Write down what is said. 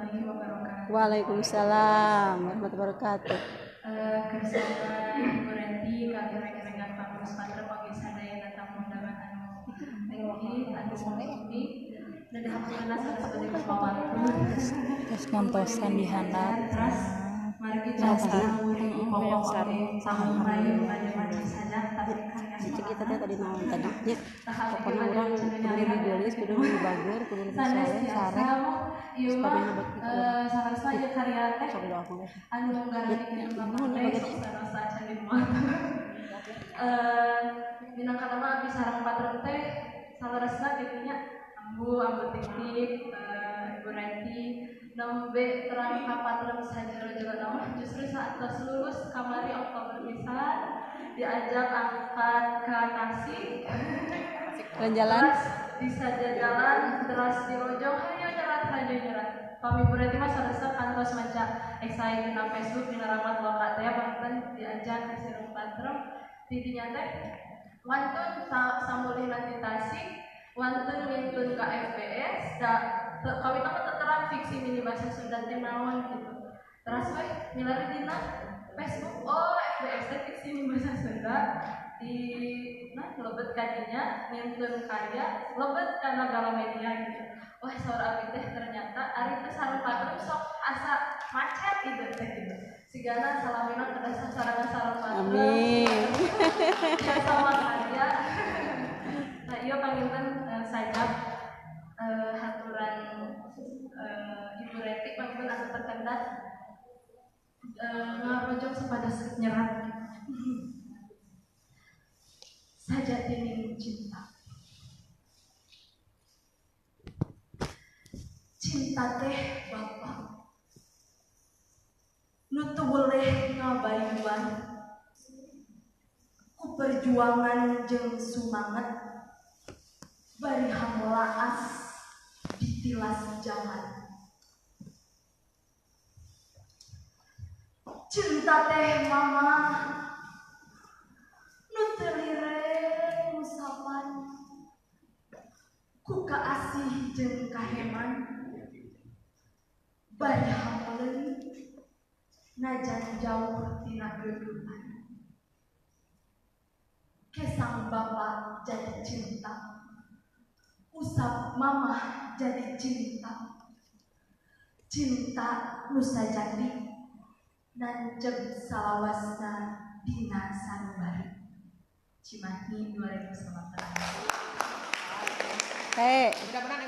warahmatullahi wabarakatuh. Waalaikumsalam warahmatullahi wabarakatuh. Kersana Ibu Renti kami rekan-rekan pangurus patra pagi sadaya datang undangan anu ini dan dihampurna sanes bade pawantu. Terus nontosan di handap. Mari kita sama pokok tahun bayu pada wajib sadar tapi Itu kita tadi mau tadi pokoknya orang kudu lebih gelis, kudu lebih bager, kudu lebih soleh, sareh. Sepamina buat kita. Saharusna ieu karya teh Sok doa aku. anu nggarangikeun Bapak teh sarasa candi moal. Minangka nama abdi sareng patron teh salarasna kitu nya ambu titik Ibu Renti nembe terang ka patron sajero-jero nama justru saat tos lulus kamari Oktober pisan diajak angkat ke Tasik Jalan bisa jalan teras di Rojong ayo nyerat kami berarti mas harusnya kantos maca excited di Facebook di Ramat Loka teh bahkan diajak ke Sirung Patrem tidinya teh wantun samulihna di Tasik wantun ngintun ka FPS da kawin nama terterang fiksi mini bahasa Sunda teh naon gitu terus we milari dina Facebook FPS teh fiksi mini bahasa Sunda di lebet kadinya ngintun karya lebet kana Gala Media gitu. Wah saur abdi teh ternyata ari teh sareng patrem sok asa macet gitu teh gitu. Sigana salamina kada sasarangan sareng patrem. Amin. Ya sama karya. Nah ieu panginten sajak haturan Ibu Renti panginten asa terkendat ngarojong sepada nyerat Sajatining cinta. Cinta teh Bapa nu teu boleh ngabayuan ku perjuangan jeung sumanget bari hamlaas ditilas jaman. Cinta teh Mama nu teu lireng usapan ku kaasih jeung kaheman bari hameuleun najan jauh tina geudupan. Kesang Bapa jadi cinta, usap Mama jadi cinta, cinta nu sajati nancep salawasna dina sanubari. Cimahi 2019. Mudah-mudahan